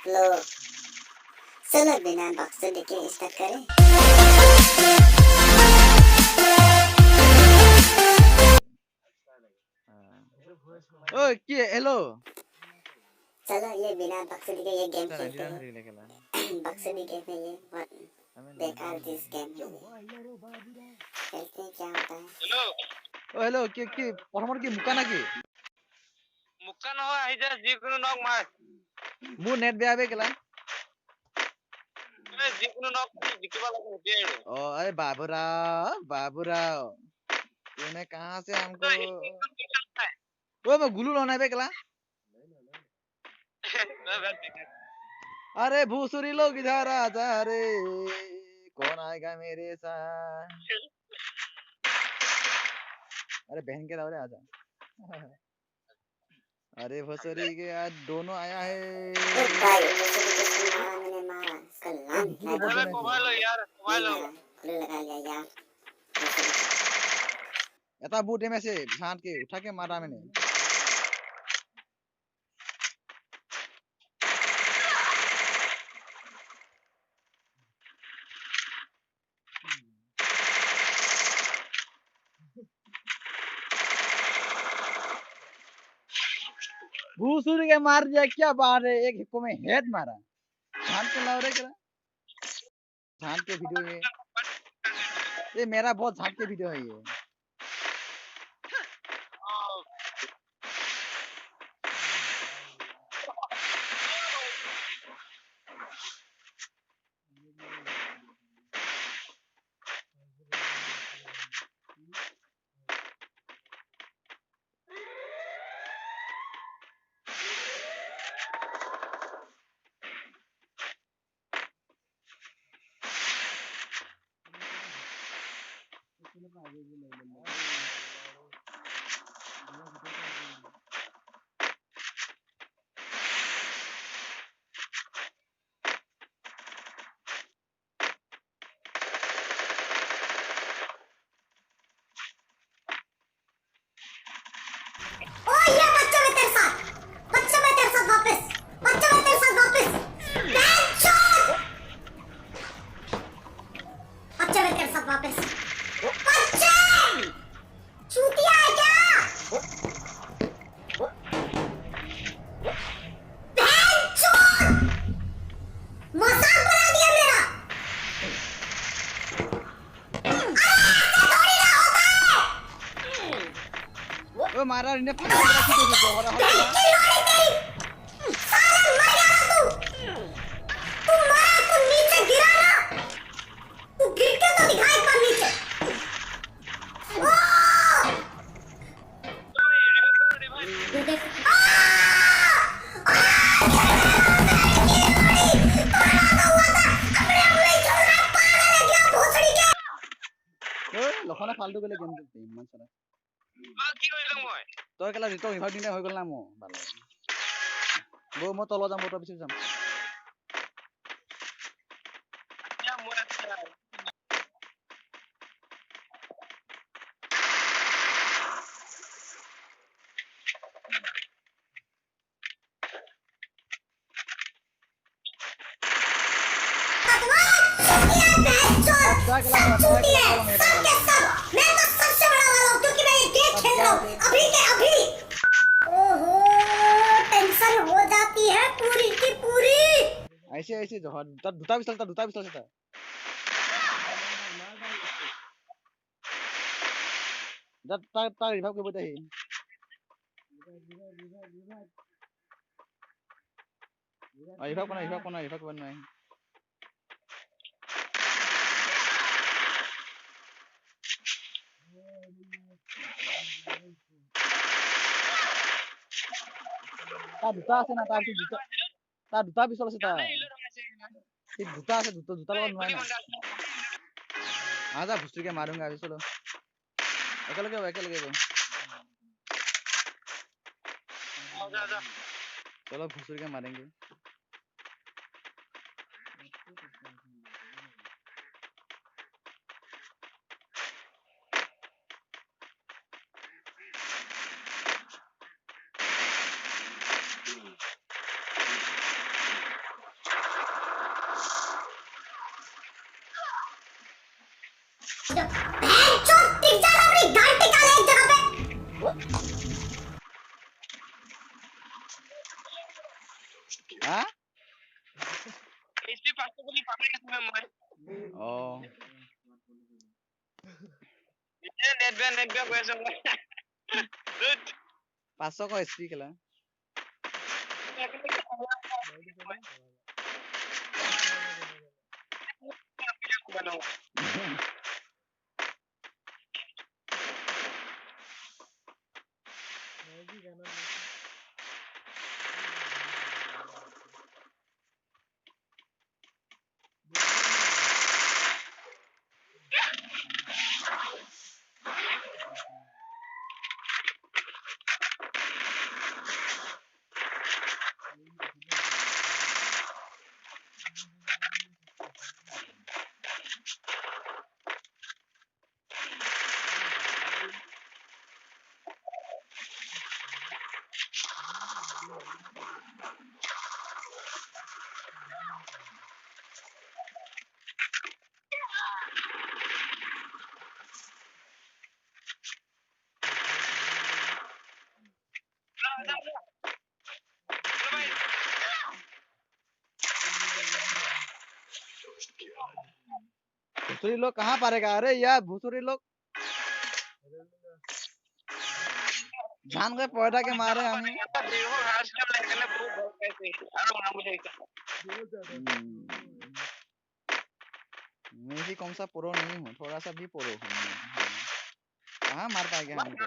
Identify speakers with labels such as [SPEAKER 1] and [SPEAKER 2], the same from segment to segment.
[SPEAKER 1] लो चलो बिना बकचोदी के स्टार्ट करें।
[SPEAKER 2] ओए क्या हेलो
[SPEAKER 1] चलो ये बिना बकचोदी के ये गेम
[SPEAKER 2] चल
[SPEAKER 1] खेलते हैं। बकचोदी गेम है ये, बहुत बेकार दिस गेम है। खेलते हैं क्या होता है।
[SPEAKER 3] हेलो
[SPEAKER 2] ओ हेलो কি পরমর কি মুকা নাকি
[SPEAKER 3] মুক্কা নহয় আহি যা যিকোনো নক মাৰ
[SPEAKER 2] মু নেট বেয়া বে কেলা
[SPEAKER 3] যিকোনো নক জিকিব লাগে সেইটোৱে আৰু
[SPEAKER 2] ओ अरे बाबूराव तूने कहां से हमको ओ मैं गुलू लोना बे केला अरे भूसुरी लोग इधर आ जा रे कौन आएगा मेरे साथ अरे बहन के दावरे आजा अरे भूसुरी के आज दोनों आया है
[SPEAKER 1] भाई मैंने मारा इसका लान
[SPEAKER 3] अरे मोबाइल लो यार मोबाइल लो
[SPEAKER 1] खुले लगा लिया यार।
[SPEAKER 2] এটা बूटे में से झांट के उठा के मारा मैंने भूसुरी के मार दिया क्या बात है एक हिप्पो में हेड मारा झांट के लाओ रे करा झांट के वीडियो में ये मेरा बहुत झांट के वीडियो है ये ओ मारा इन्हें फटा रखी तो जोहरा हो লখনা ফালতু গলে গেম খেলতে ইমান সারা
[SPEAKER 3] কি কৰিলো মই
[SPEAKER 2] তোৰ কেলা ৰিটো ইভাগ দিনে হৈ গল না মো ভালো গো মই তল যাম মোটৰ পিছত যাম ऐसे ऐसे जो दुटा पिस्तल था जब ता रिवाइव के बोलते हैं रिवाइव करना है ता दुटा আছে না ता दुटा पिस्तल আছে ता ঠিক দুটা আছে দুটা লগত নহয় না आजा भुसरी के मारूंगा अभी चलो एकेलगे गो चलो भुसरी के मारेंगे
[SPEAKER 1] चुप टिक जा अपनी गांड टिका ले एक जगह पे
[SPEAKER 2] হা
[SPEAKER 3] এইচপি 500 বুলি পাবলিক আছে মই
[SPEAKER 2] অ
[SPEAKER 3] এতিয়া নেট বেয়া কৈ আছো মই
[SPEAKER 2] 500 ক এসপি খেলা भूसुरी लोग कहाँ पारेगा अरे यार भूसुरी लोग जान गए पौधा के मारे हमें मैं भी कौन सा प्रो नहीं हूँ थोड़ा सा भी प्रो हूँ कहाँ मार पाएगा हमको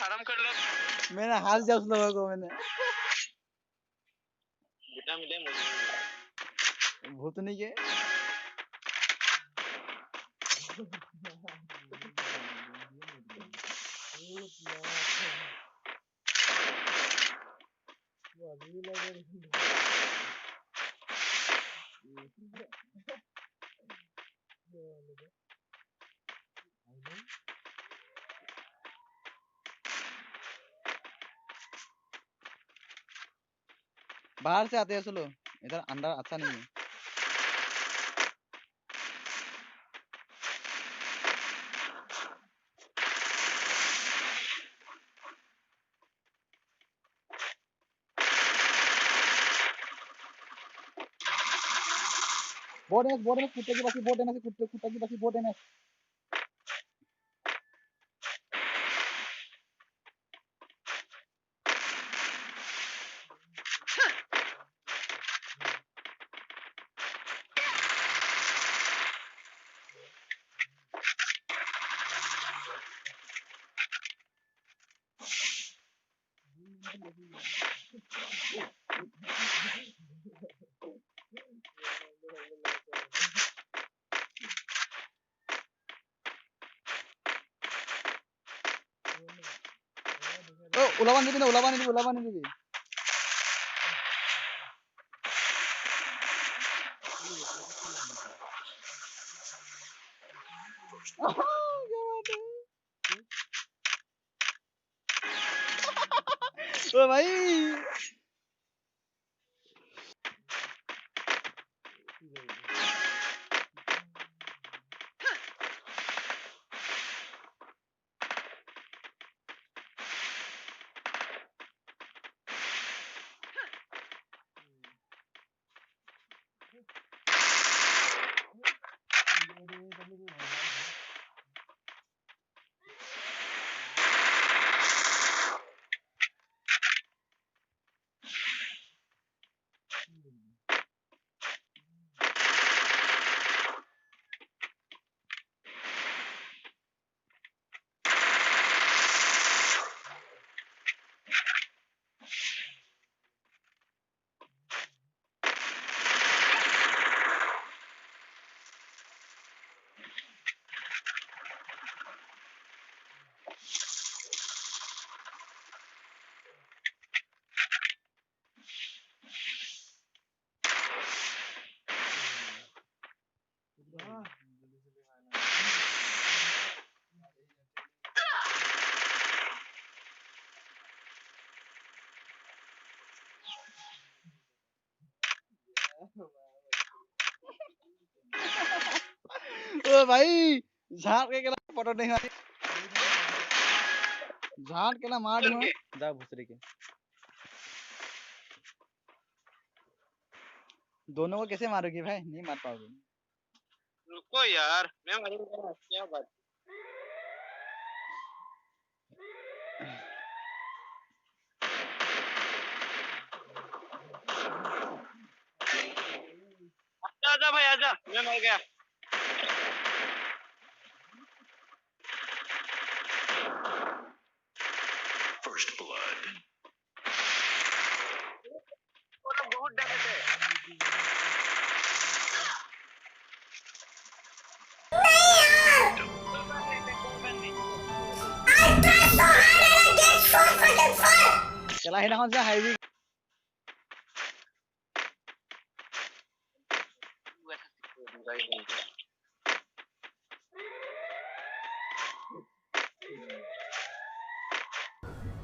[SPEAKER 3] हराम कर लो
[SPEAKER 2] मैंने हाथ जा उस लोगों को मैंने
[SPEAKER 3] बेटा मिले
[SPEAKER 2] भूतनी के बाहर से आते हैं चलो इधर अंदर अच्छा नहीं है बोर्ड एमएस कुत्ते की बाकी बोर्ड एमएस कुत्ते की बाकी बोर्ड एमएस तो उलावा नहीं दिबी ओ भाई ओ भाई झाड़ के केला पटो नहीं मारी झाड़ केला मार दूंगा जा भूसरी के दोनों को कैसे मारोगी भाई नहीं मार पाओगे
[SPEAKER 3] रुको यार मैं मारूंगा क्या बात आजा आजा भाई आजा मैं मर गया
[SPEAKER 4] First blood.
[SPEAKER 3] वो तो बहुत डैमेज है
[SPEAKER 2] केला সেইদিনাখন যে হাইৰি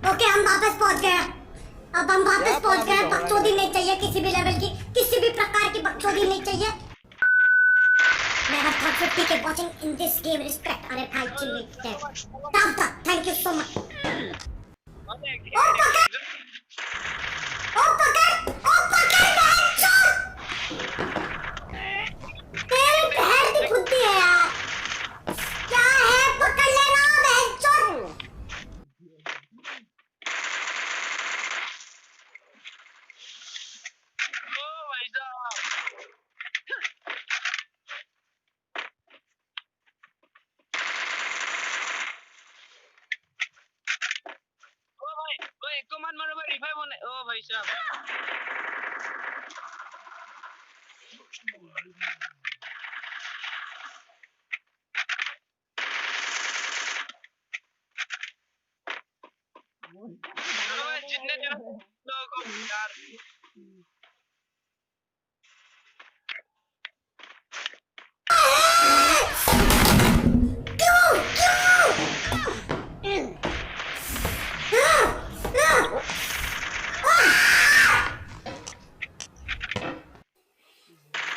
[SPEAKER 1] ओके हम वापस पहुंच गए अब हम वापस पहुंच गए बकचोदी नहीं चाहिए किसी भी लेवल की किसी भी प्रकार की बकचोदी नहीं चाहिए मैं हर थॉट 50 के watching in this game respect अरे भाई चिल्ली थैंक यू सो मच ओ पकड़ बहनचोद तेरी बहन की बुद्धि है यार क्या है पकड़ लेना बहनचोद
[SPEAKER 3] ओ भाई साहब ओ भाई ओ एक को मान मारो भाई रिवाइव होने ओ भाई साहब चलो भाई जितने जन लोगों को यार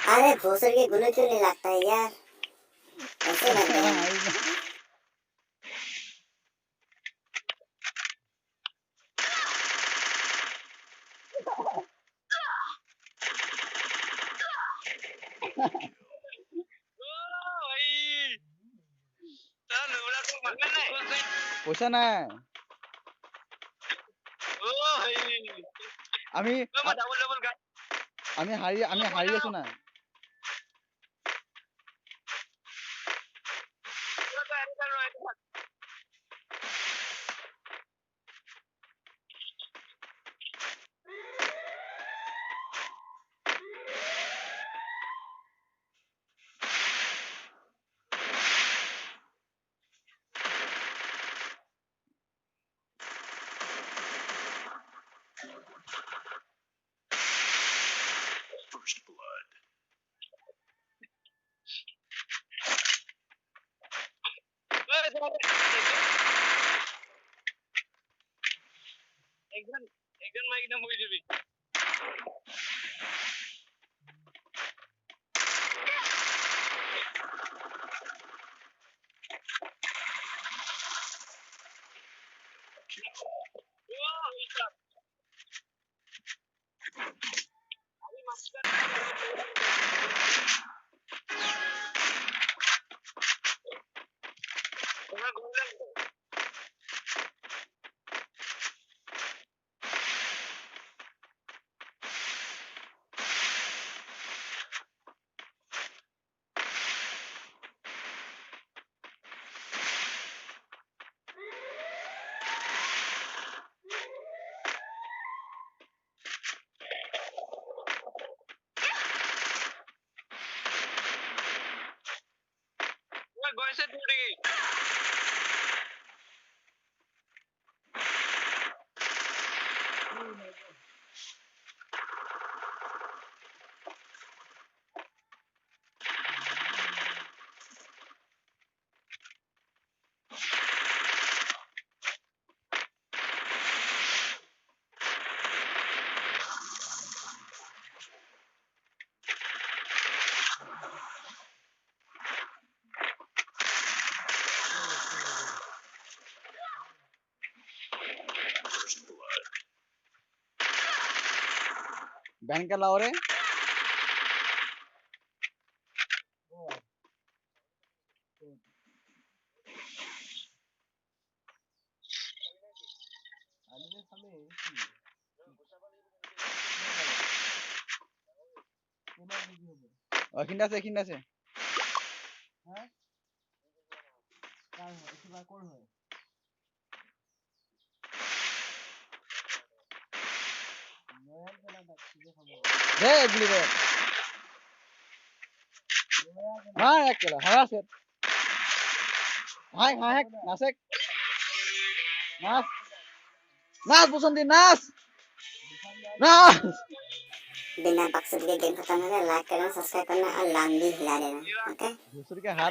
[SPEAKER 1] अरे भोसड़ के गुने क्यों नहीं लगता है यार ऐसे लगता है
[SPEAKER 3] ओ भाई चल नूरा को मरना नहीं
[SPEAKER 2] পইচা নাই
[SPEAKER 3] ओ भाई
[SPEAKER 2] আমি
[SPEAKER 3] मैं डबल डबल का
[SPEAKER 2] আমি হাৰি আছো না
[SPEAKER 4] First blood.
[SPEAKER 3] একজন মাইক না মুই দিবি গৈছে দৌৰি
[SPEAKER 2] बैन कर लाओ रे এইখিনিতে আছে দে গুলি দে হ্যাঁ এক কেলা হ্যাঁ আছে হাই হাই নাসেক নাচ नाच बसंती नाच नाच
[SPEAKER 1] बिना बक्सर के गेम खत्म होने लाइक करना सब्सक्राइब करना और लाम भी हिला देना ओके
[SPEAKER 2] दूसरे के हाथ